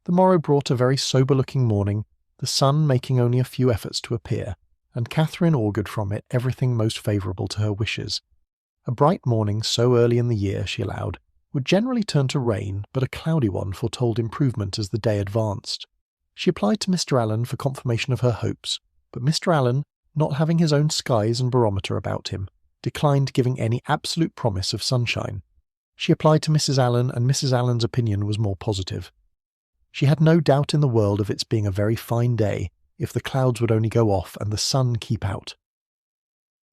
The morrow brought a very sober-looking morning, the sun making only a few efforts to appear, and Catherine augured from it everything most favourable to her wishes. A bright morning so early in the year, she allowed, would generally turn to rain, but a cloudy one foretold improvement as the day advanced. She applied to Mr. Allen for confirmation of her hopes, but Mr. Allen, not having his own skies and barometer about him, declined giving any absolute promise of sunshine. She applied to Mrs. Allen, and Mrs. Allen's opinion was more positive. She had no doubt in the world of its being a very fine day, if the clouds would only go off and the sun keep out.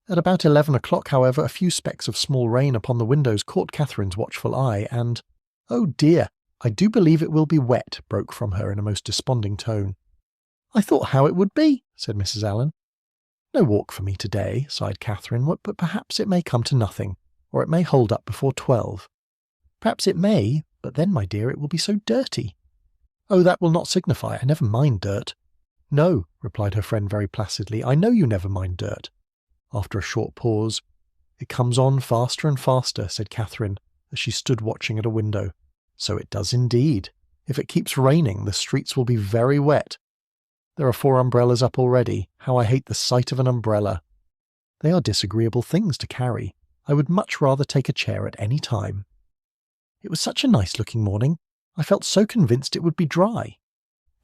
At about 11 o'clock, however, a few specks of small rain upon the windows caught Catherine's watchful eye, and, "Oh dear, I do believe it will be wet," broke from her in a most desponding tone. "I thought how it would be," said Mrs. Allen. "No walk for me today," sighed Catherine, "but perhaps it may come to nothing, or it may hold up before 12. "Perhaps it may, but then, my dear, it will be so dirty." "Oh, that will not signify. I never mind dirt." "No," replied her friend very placidly, "I know you never mind dirt." After a short pause, "It comes on faster and faster," said Catherine, as she stood watching at a window. "So it does indeed. If it keeps raining, the streets will be very wet. There are 4 umbrellas up already. How I hate the sight of an umbrella. They are disagreeable things to carry. I would much rather take a chair at any time. It was such a nice-looking morning. I felt so convinced it would be dry."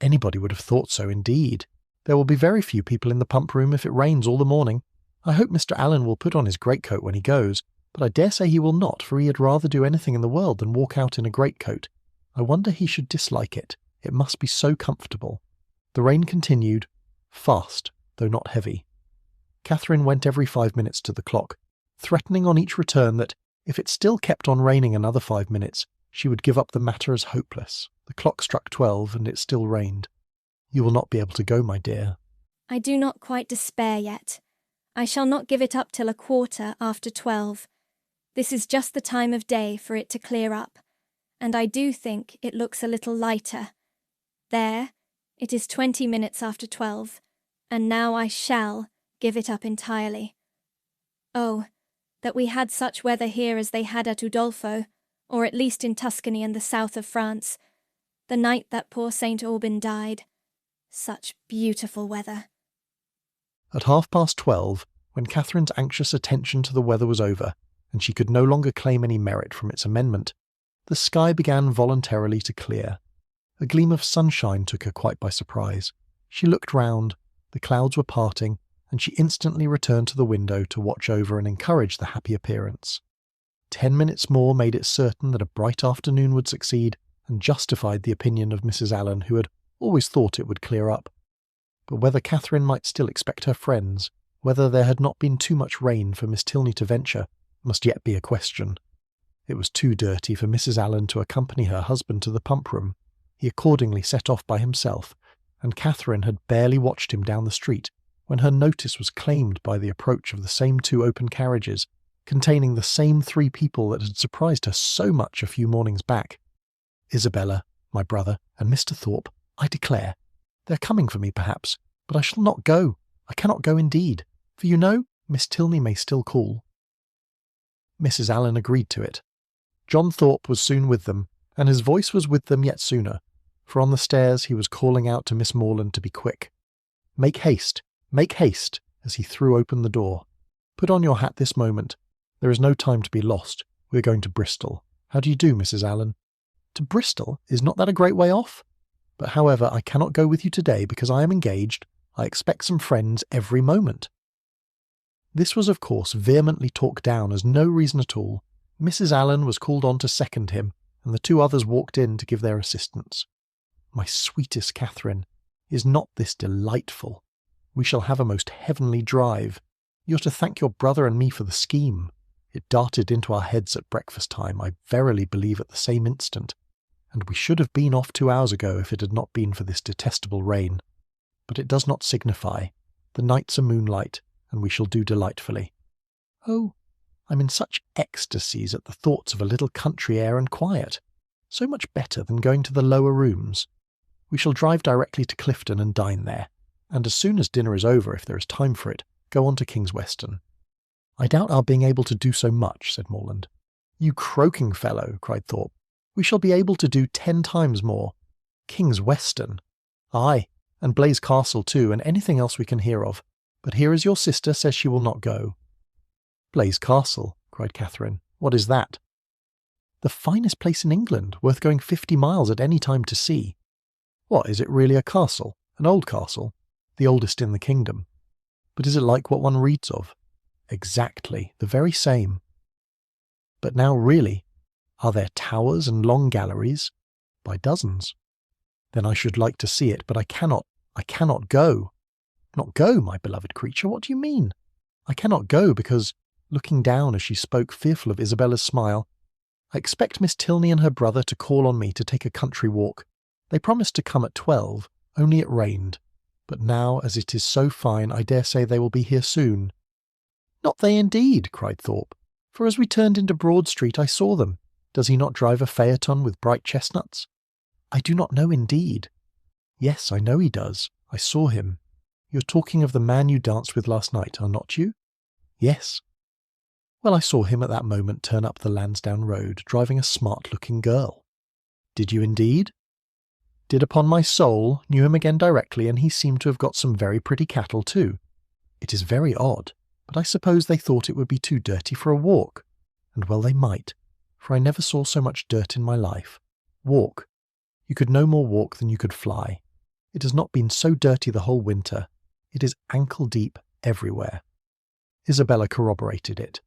"Anybody would have thought so, indeed. There will be very few people in the pump-room if it rains all the morning. I hope Mr. Allen will put on his greatcoat when he goes, but I dare say he will not, for he had rather do anything in the world than walk out in a greatcoat. I wonder he should dislike it. It must be so comfortable." The rain continued, fast, though not heavy. Catherine went every 5 minutes to the clock, threatening on each return that, if it still kept on raining another 5 minutes, she would give up the matter as hopeless. The clock struck 12, and it still rained. "You will not be able to go, my dear." "I do not quite despair yet. I shall not give it up till 12:15. This is just the time of day for it to clear up, and I do think it looks a little lighter. There, it is 20 minutes after 12, and now I shall give it up entirely. Oh, that we had such weather here as they had at Udolpho, or at least in Tuscany and the south of France, the night that poor St. Aubin died. Such beautiful weather." At 12:30, when Catherine's anxious attention to the weather was over, and she could no longer claim any merit from its amendment, the sky began voluntarily to clear. A gleam of sunshine took her quite by surprise. She looked round, the clouds were parting, and she instantly returned to the window to watch over and encourage the happy appearance. 10 minutes more made it certain that a bright afternoon would succeed, and justified the opinion of Mrs. Allen, who had always thought it would clear up. But whether Catherine might still expect her friends, whether there had not been too much rain for Miss Tilney to venture, must yet be a question. It was too dirty for Mrs. Allen to accompany her husband to the pump-room. He accordingly set off by himself, and Catherine had barely watched him down the street when her notice was claimed by the approach of the same 2 open carriages, containing the same 3 people that had surprised her so much a few mornings back. "Isabella, my brother, and Mr. Thorpe, I declare. They are coming for me, perhaps, but I shall not go. I cannot go indeed, for you know, Miss Tilney may still call." Mrs. Allen agreed to it. John Thorpe was soon with them, and his voice was with them yet sooner, for on the stairs he was calling out to Miss Morland to be quick. Make haste, as he threw open the door. "Put on your hat this moment. There is no time to be lost. We are going to Bristol. How do you do, Mrs. Allen?" "To Bristol? Is not that a great way off? But however, I cannot go with you today because I am engaged. I expect some friends every moment." This was of course vehemently talked down as no reason at all. Mrs. Allen was called on to second him, and the 2 others walked in to give their assistance. "My sweetest Catherine, is not this delightful? We shall have a most heavenly drive. You're to thank your brother and me for the scheme. It darted into our heads at breakfast time, I verily believe at the same instant, and we should have been off 2 hours ago if it had not been for this detestable rain. But it does not signify. The nights are moonlight, and we shall do delightfully. Oh, I'm in such ecstasies at the thoughts of a little country air and quiet. So much better than going to the lower rooms. We shall drive directly to Clifton and dine there, and as soon as dinner is over, if there is time for it, go on to Kingsweston." "I doubt our being able to do so much," said Morland. "You croaking fellow," cried Thorpe. "We shall be able to do 10 times more. King's Weston. Aye, and Blaise Castle too, and anything else we can hear of. But here is your sister says she will not go. Blaise Castle, cried Catherine. What is that? The finest place in England, worth going 50 miles at any time to see. What, is it really a castle? An old castle? The oldest in the kingdom. But is it like what one reads of? Exactly, the very same. But now really, are there towers and long galleries? By dozens. Then I should like to see it, but I cannot go. Not go, my beloved creature, what do you mean? I cannot go because, looking down as she spoke, fearful of Isabella's smile, I expect Miss Tilney and her brother to call on me to take a country walk. They promised to come at 12, only it rained. But now, as it is so fine, I dare say they will be here soon. Not they indeed, cried Thorpe, for as we turned into Broad Street I saw them. Does he not drive a phaeton with bright chestnuts? I do not know indeed. Yes, I know he does. I saw him. You're talking of the man you danced with last night, are not you? Yes. Well, I saw him at that moment turn up the Lansdowne Road, driving a smart-looking girl. Did you indeed? Did upon my soul, knew him again directly, and he seemed to have got some very pretty cattle too. It is very odd, but I suppose they thought it would be too dirty for a walk. And well they might, for I never saw so much dirt in my life. Walk. You could no more walk than you could fly. It has not been so dirty the whole winter. It is ankle-deep everywhere. Isabella corroborated it.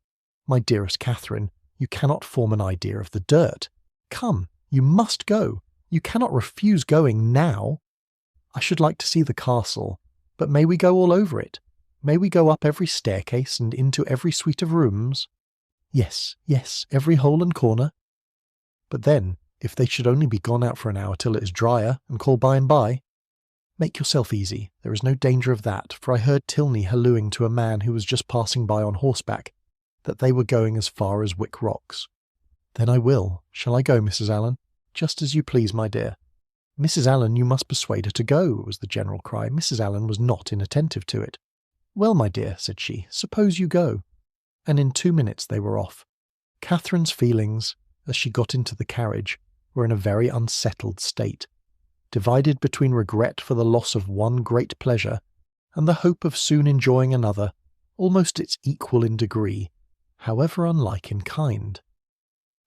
My dearest Catherine, you cannot form an idea of the dirt. Come, you must go. You cannot refuse going now. I should like to see the castle, but may we go all over it? May we go up every staircase and into every suite of rooms? Yes, every hole and corner. But then, if they should only be gone out for an hour till it is drier, and call by and by. Make yourself easy, there is no danger of that, for I heard Tilney hallooing to a man who was just passing by on horseback, that they were going as far as Wick Rocks. Then I will. Shall I go, Mrs. Allen? Just as you please, my dear. Mrs. Allen, you must persuade her to go, was the general cry. Mrs. Allen was not inattentive to it. Well, my dear, said she, suppose you go. And in 2 minutes they were off. Catherine's feelings, as she got into the carriage, were in a very unsettled state, divided between regret for the loss of one great pleasure and the hope of soon enjoying another, almost its equal in degree, however unlike in kind.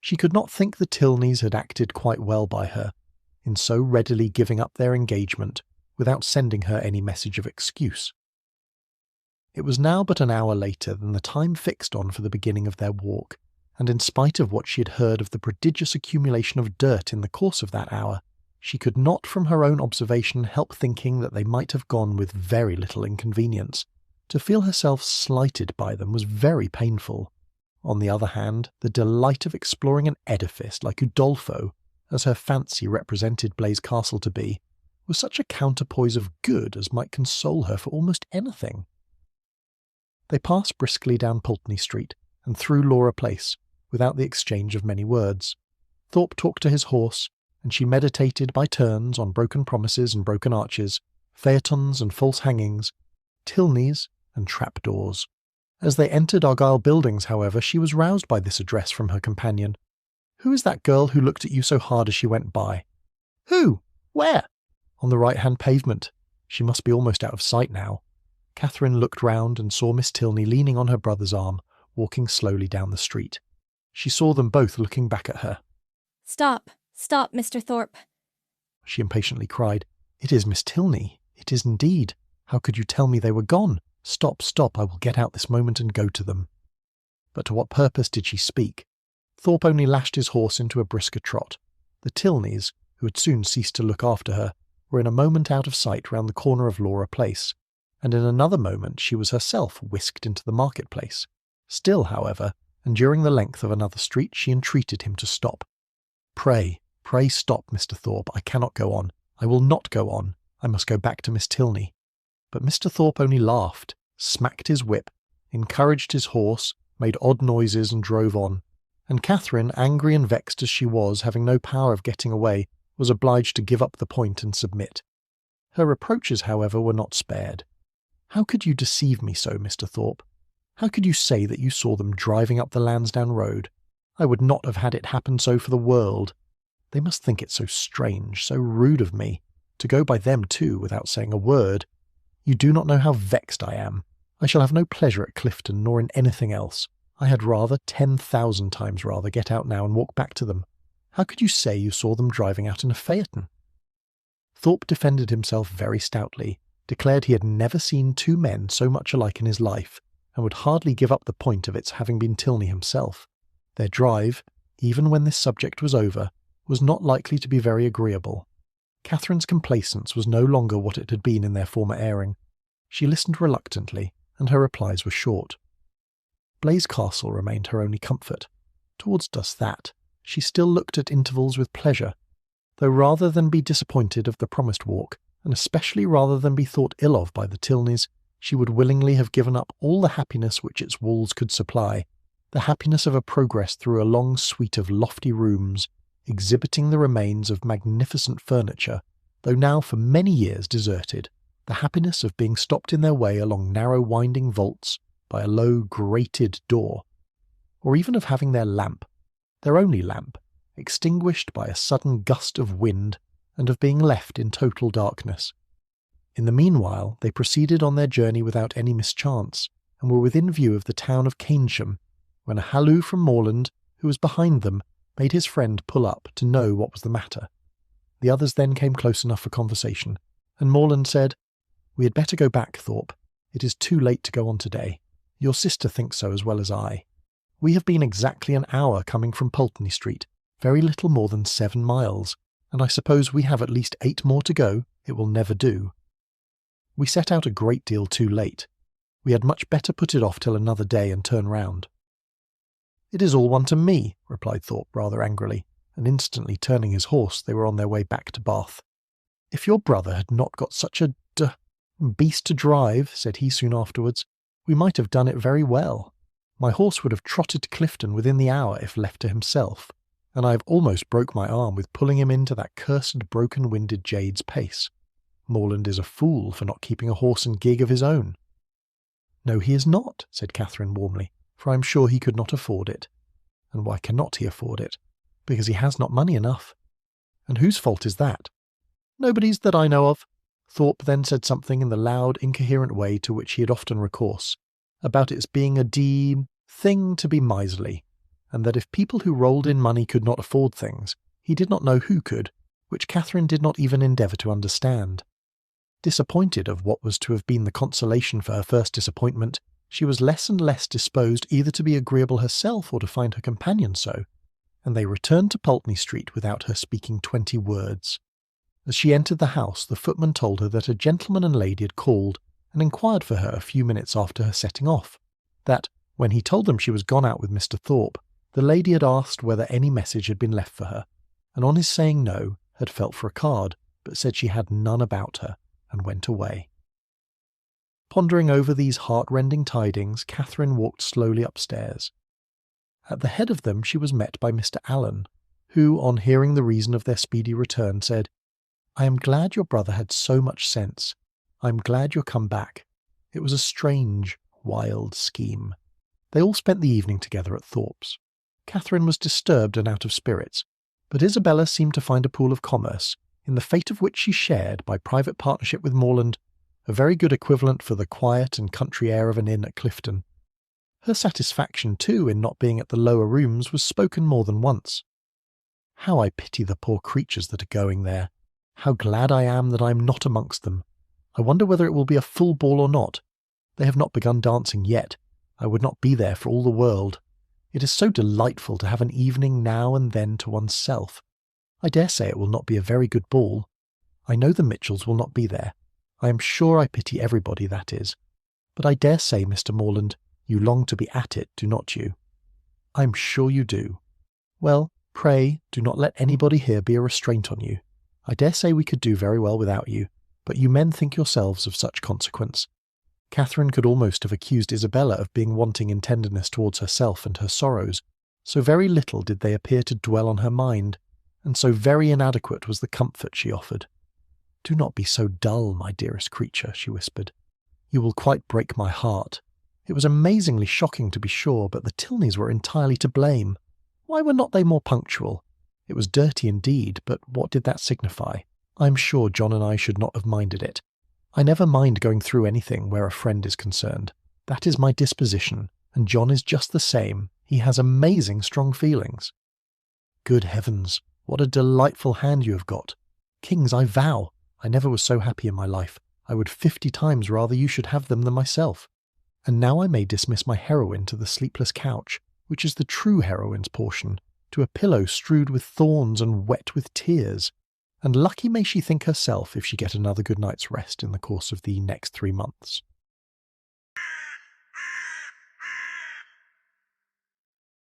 She could not think the Tilneys had acted quite well by her, in so readily giving up their engagement without sending her any message of excuse. It was now but an hour later than the time fixed on for the beginning of their walk, and in spite of what she had heard of the prodigious accumulation of dirt in the course of that hour, she could not from her own observation help thinking that they might have gone with very little inconvenience. To feel herself slighted by them was very painful. On the other hand, the delight of exploring an edifice like Udolpho, as her fancy represented Blaise Castle to be, was such a counterpoise of good as might console her for almost anything. They passed briskly down Pulteney Street and through Laura Place, without the exchange of many words. Thorpe talked to his horse, and she meditated by turns on broken promises and broken arches, phaetons and false hangings, Tilneys and trapdoors. As they entered Argyle Buildings, however, she was roused by this address from her companion. "Who is that girl who looked at you so hard as she went by?" "Who? Where?" "On the right-hand pavement. She must be almost out of sight now." Catherine looked round and saw Miss Tilney leaning on her brother's arm, walking slowly down the street. She saw them both looking back at her. Stop, Mr. Thorpe," she impatiently cried. "It is Miss Tilney. It is indeed. How could you tell me they were gone? Stop, I will get out this moment and go to them." But to what purpose did she speak? Thorpe only lashed his horse into a brisker trot. The Tilneys, who had soon ceased to look after her, were in a moment out of sight round the corner of Laura Place, and in another moment she was herself whisked into the market-place. Still, however, and during the length of another street, she entreated him to stop. Pray stop, Mr. Thorpe. I cannot go on. I will not go on. I must go back to Miss Tilney." But Mr. Thorpe only laughed, smacked his whip, encouraged his horse, made odd noises and drove on, and Catherine, angry and vexed as she was, having no power of getting away, was obliged to give up the point and submit. Her reproaches, however, were not spared. "How could you deceive me so, Mr. Thorpe? How could you say that you saw them driving up the Lansdowne Road? I would not have had it happen so for the world. They must think it so strange, so rude of me, to go by them too without saying a word. You do not know how vexed I am. I shall have no pleasure at Clifton nor in anything else. I had rather, 10,000 times rather, get out now and walk back to them. How could you say you saw them driving out in a phaeton? Thorpe defended himself very stoutly, declared he had never seen two men so much alike in his life, and would hardly give up the point of its having been Tilney himself. Their drive, even when this subject was over, was not likely to be very agreeable. Catherine's complacence was no longer what it had been in their former airing. She listened reluctantly, and her replies were short. Blaise Castle remained her only comfort. Towards just that, she still looked at intervals with pleasure, though rather than be disappointed of the promised walk, and especially rather than be thought ill of by the Tilneys, she would willingly have given up all the happiness which its walls could supply, the happiness of a progress through a long suite of lofty rooms, exhibiting the remains of magnificent furniture, though now for many years deserted, the happiness of being stopped in their way along narrow winding vaults by a low grated door, or even of having their lamp, their only lamp, extinguished by a sudden gust of wind, and of being left in total darkness. In the meanwhile they proceeded on their journey without any mischance, and were within view of the town of Keynsham, when a halloo from Morland, who was behind them, made his friend pull up to know what was the matter. The others then came close enough for conversation, and Morland said, "We had better go back, Thorpe. It is too late to go on today. Your sister thinks so as well as I. We have been exactly an hour coming from Pulteney Street, very little more than 7 miles, and I suppose we have at least 8 more to go. It will never do. We set out a great deal too late. We had much better put it off till another day and turn round." "It is all one to me," replied Thorpe rather angrily, and instantly turning his horse they were on their way back to Bath. "If your brother had not got such a beast to drive," said he soon afterwards, "we might have done it very well. My horse would have trotted to Clifton within the hour if left to himself, and I have almost broke my arm with pulling him into that cursed broken-winded jade's pace. Morland is a fool for not keeping a horse and gig of his own." "No, he is not," said Catherine warmly, "for I am sure he could not afford it." "And why cannot he afford it?" "Because he has not money enough." "And whose fault is that?" "Nobody's that I know of." Thorpe then said something in the loud, incoherent way to which he had often recourse, about its being a thing to be miserly, and that if people who rolled in money could not afford things, he did not know who could, which Catherine did not even endeavour to understand. Disappointed of what was to have been the consolation for her first disappointment, she was less and less disposed either to be agreeable herself or to find her companion so, and they returned to Pulteney Street without her speaking 20 words. As she entered the house, the footman told her that a gentleman and lady had called and inquired for her a few minutes after her setting off, that, when he told them she was gone out with Mr. Thorpe, the lady had asked whether any message had been left for her, and on his saying no, had felt for a card, but said she had none about her, and went away. Pondering over these heart-rending tidings, Catherine walked slowly upstairs. At the head of them she was met by Mr. Allen, who, on hearing the reason of their speedy return, said, "I am glad your brother had so much sense. I am glad you're come back. It was a strange, wild scheme." They all spent the evening together at Thorpe's. Catherine was disturbed and out of spirits, but Isabella seemed to find a pool of commerce, in the fate of which she shared, by private partnership with Morland, a very good equivalent for the quiet and country air of an inn at Clifton. Her satisfaction, too, in not being at the lower rooms was spoken more than once. "How I pity the poor creatures that are going there! How glad I am that I am not amongst them! I wonder whether it will be a full ball or not. They have not begun dancing yet. I would not be there for all the world. It is so delightful to have an evening now and then to oneself. I dare say it will not be a very good ball. I know the Mitchells will not be there. I am sure I pity everybody, that is. But I dare say, Mr. Morland, you long to be at it, do not you?" "I am sure you do." "Well, pray, do not let anybody here be a restraint on you. I dare say we could do very well without you, but you men think yourselves of such consequence." Catherine could almost have accused Isabella of being wanting in tenderness towards herself and her sorrows, so very little did they appear to dwell on her mind, and so very inadequate was the comfort she offered. "Do not be so dull, my dearest creature," she whispered. "You will quite break my heart. It was amazingly shocking, to be sure, but the Tilneys were entirely to blame. Why were not they more punctual? It was dirty indeed, but what did that signify? I'm sure John and I should not have minded it. I never mind going through anything where a friend is concerned. That is my disposition, and John is just the same. He has amazing strong feelings. Good heavens, what a delightful hand you have got. Kings, I vow, I never was so happy in my life. I would 50 times rather you should have them than myself. And now I may dismiss my heroine to the sleepless couch, which is the true heroine's portion, to a pillow strewed with thorns and wet with tears. And lucky may she think herself if she get another good night's rest in the course of the next 3 months.